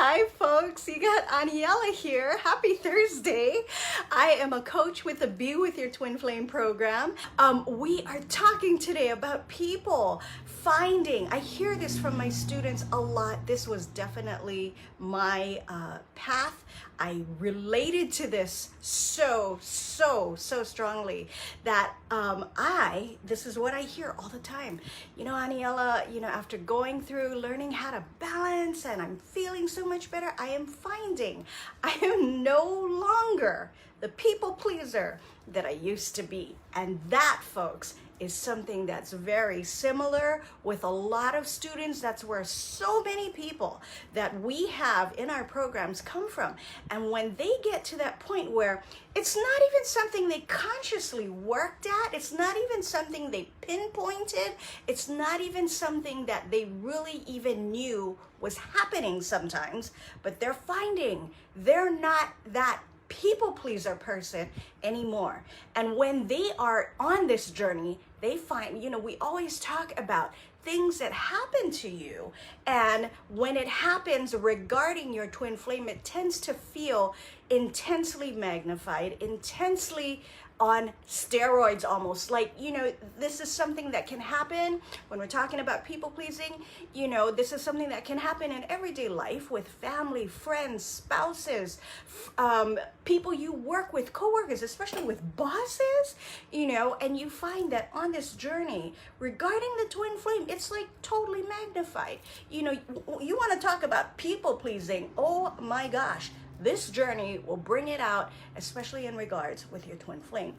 Hi folks, you got Aniela here. Happy Thursday. I am a coach with the Be With Your Twin Flame program. We are talking today about people finding, I hear this from my students a lot. This was definitely my path. I related to this so strongly that this is what I hear all the time. You know, Aniela, after going through learning how to balance and I'm feeling so much better, I am finding I am no longer the people pleaser that I used to be. And that, folks, is something that's very similar with a lot of students. That's where so many people that we have in our programs come from. And when they get to that point where it's not even something they consciously worked at, it's not even something they pinpointed, it's not even something that they really even knew was happening sometimes, but they're finding they're not that people pleaser person anymore. And when they are on this journey, they find, we always talk about things that happen to you. And when it happens regarding your twin flame, it tends to feel intensely magnified, intensely on steroids almost. Like, this is something that can happen when we're talking about people pleasing. This is something that can happen in everyday life with family, friends, spouses, people you work with, coworkers, especially with bosses, and you find that on this journey regarding the twin flame, it's like totally magnified. You want to talk about people pleasing. Oh my gosh. This journey will bring it out, especially in regards with your twin flame.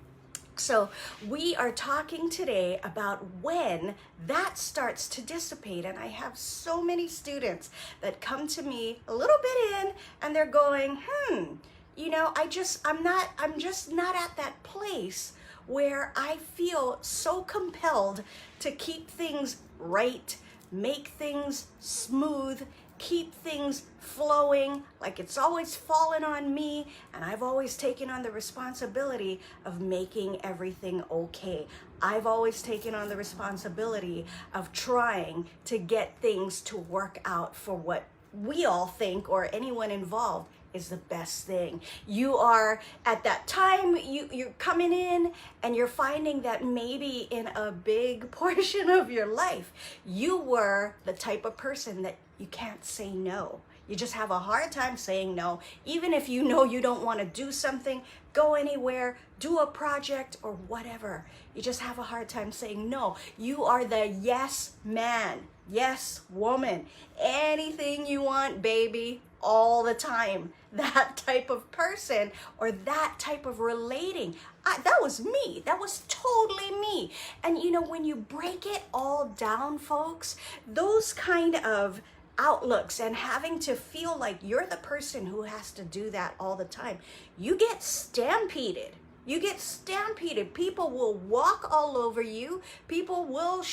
So we are talking today about when that starts to dissipate. And I have so many students that come to me a little bit in and they're going, I'm just not at that place where I feel so compelled to keep things right, make things smooth, keep things flowing, like it's always fallen on me, and I've always taken on the responsibility of making everything okay. I've always taken on the responsibility of trying to get things to work out for what we all think, or anyone involved, is the best thing. You are at that time, you're coming in and you're finding that maybe in a big portion of your life, you were the type of person that you can't say no. You just have a hard time saying no. Even if you know you don't want to do something, go anywhere, do a project or whatever. You just have a hard time saying no. You are the yes man, yes woman. Anything you want, baby, all the time. That type of person or that type of relating. That was me. That was totally me. And when you break it all down, folks, those kind of outlooks and having to feel like you're the person who has to do that all the time, you get stampeded. You get stampeded. People will walk all over you. People will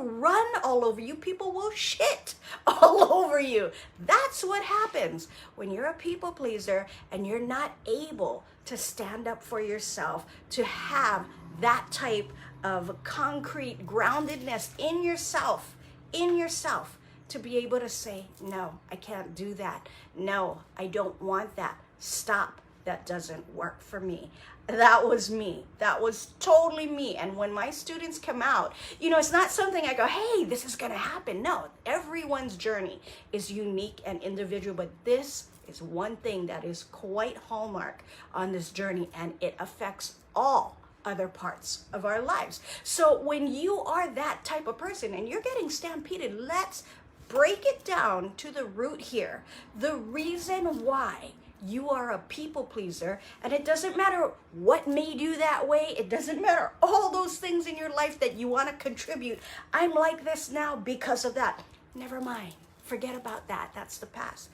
run all over you. People will shit all over you. That's what happens when you're a people pleaser and you're not able to stand up for yourself, to have that type of concrete groundedness in yourself, to be able to say, no, I can't do that. No, I don't want that. Stop. That doesn't work for me. That was me. That was totally me. And when my students come out, it's not something I go, hey, this is going to happen. No, everyone's journey is unique and individual, but this is one thing that is quite hallmark on this journey, and it affects all other parts of our lives. So when you are that type of person and you're getting stampeded, let's break it down to the root here. The reason why you are a people pleaser, and it doesn't matter what made you that way. It doesn't matter all those things in your life that you want to contribute. I'm like this now because of that. Never mind. Forget about that. That's the past.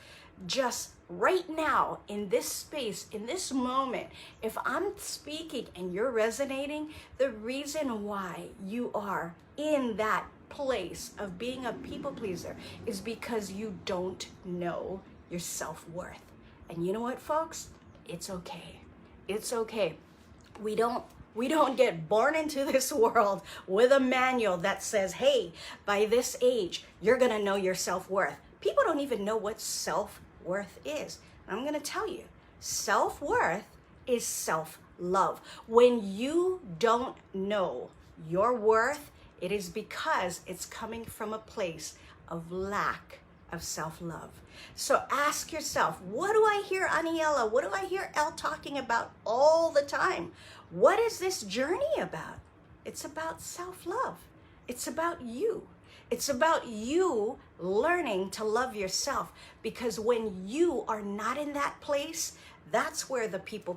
Just right now, in this space, in this moment, if I'm speaking and you're resonating, the reason why you are in that place of being a people pleaser is because you don't know your self-worth. And you know what, folks? It's okay. It's okay. We don't get born into this world with a manual that says, hey, by this age, you're going to know your self-worth. People don't even know what self-worth self-worth is. And I'm going to tell you, self-worth is self-love. When you don't know your worth, it is because it's coming from a place of lack of self-love. So ask yourself, what do I hear Aniela, what do I hear Elle talking about all the time? What is this journey about? It's about self-love. It's about you. It's about you learning to love yourself, because when you are not in that place, that's where the people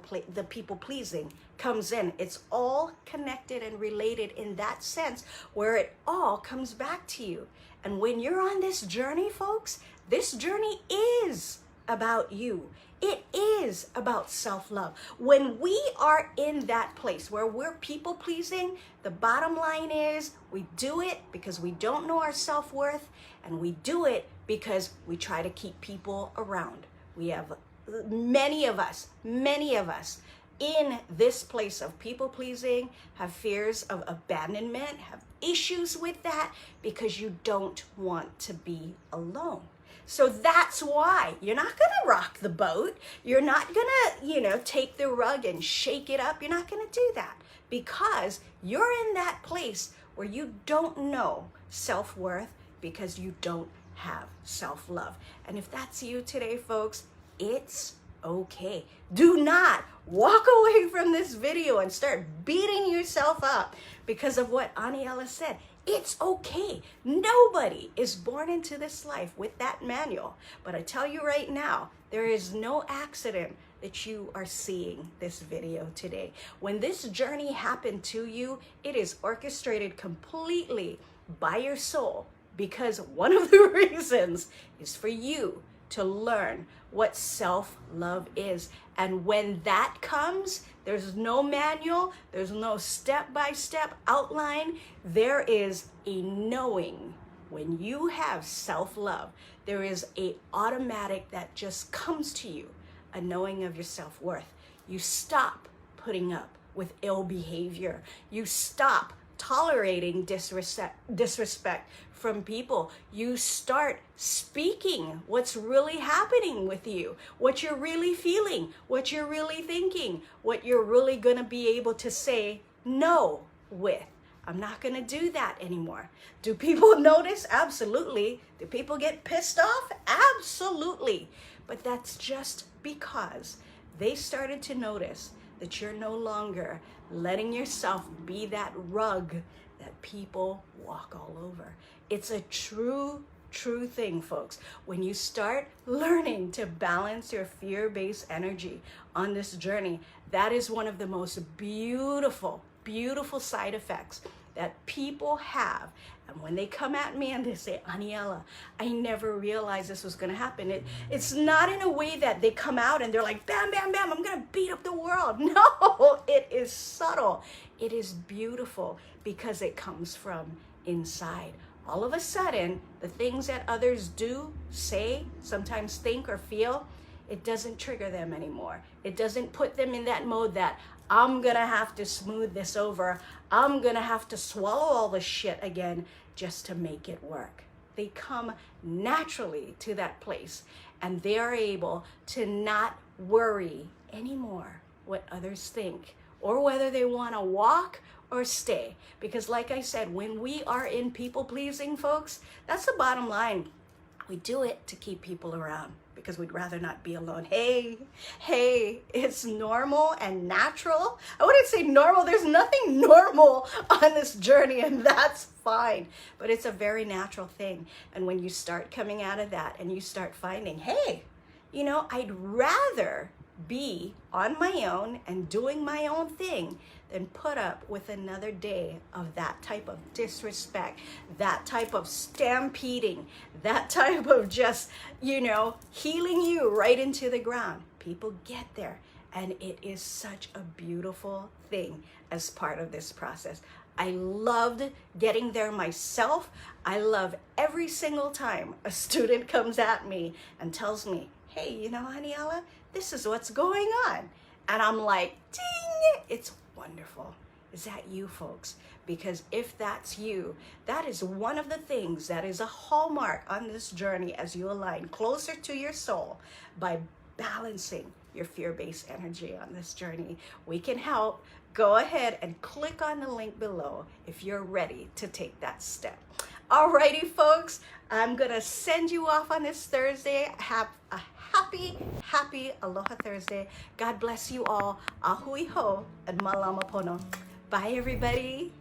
pleasing comes in. It's all connected and related in that sense, where it all comes back to you. And when you're on this journey, folks, this journey is about you. It is about self-love. When we are in that place where we're people pleasing, the bottom line is we do it because we don't know our self-worth, and we do it because we try to keep people around. We have many of us in this place of people pleasing have fears of abandonment, have issues with that because you don't want to be alone. So that's why you're not going to rock the boat. You're not going to, take the rug and shake it up. You're not going to do that because you're in that place where you don't know self-worth because you don't have self-love. And if that's you today, folks, it's okay. Do not walk away from this video and start beating yourself up because of what Aniela said. It's okay. Nobody is born into this life with that manual. But I tell you right now, there is no accident that you are seeing this video today. When this journey happened to you, it is orchestrated completely by your soul, because one of the reasons is for you to learn what self-love is. And when that comes, there's no manual, there's no step-by-step outline. There is a knowing. When you have self-love, there is a automatic that just comes to you, a knowing of your self-worth. You stop putting up with ill behavior. You stop tolerating disrespect from people. You start speaking what's really happening with you, what you're really feeling, what you're really thinking, what you're really gonna be able to say no with. I'm not gonna do that anymore. Do people notice? Absolutely. Do people get pissed off? Absolutely. But that's just because they started to notice that you're no longer letting yourself be that rug that people walk all over. It's a true thing, folks. When you start learning to balance your fear-based energy on this journey, that is one of the most beautiful side effects that people have. And when they come at me and they say, Aniela, I never realized this was going to happen. It's not in a way that they come out and they're like, bam, bam, bam, I'm going to beat up the world. No, it is subtle. It is beautiful because it comes from inside. All of a sudden, the things that others do, say, sometimes think or feel, it doesn't trigger them anymore. It doesn't put them in that mode that I'm gonna have to smooth this over. I'm gonna have to swallow all the shit again just to make it work. They come naturally to that place and they are able to not worry anymore what others think or whether they wanna walk or stay. Because like I said, when we are in people pleasing, folks, that's the bottom line. We do it to keep people around because we'd rather not be alone. Hey, it's normal and natural. I wouldn't say normal. There's nothing normal on this journey, and that's fine. But it's a very natural thing. And when you start coming out of that and you start finding, hey, I'd rather be on my own and doing my own thing than put up with another day of that type of disrespect, that type of stampeding, that type of just, healing you right into the ground. People get there, and it is such a beautiful thing as part of this process. I loved getting there myself. I love every single time a student comes at me and tells me, hey, Aniela, this is what's going on. And I'm like, ding, it's wonderful. Is that you, folks? Because if that's you, that is one of the things that is a hallmark on this journey as you align closer to your soul by balancing your fear-based energy on this journey. We can help. Go ahead and click on the link below if you're ready to take that step. Alrighty, folks, I'm gonna send you off on this Thursday. Have a happy Aloha Thursday. God bless you all. Ahui ho and malama pono. Bye, everybody.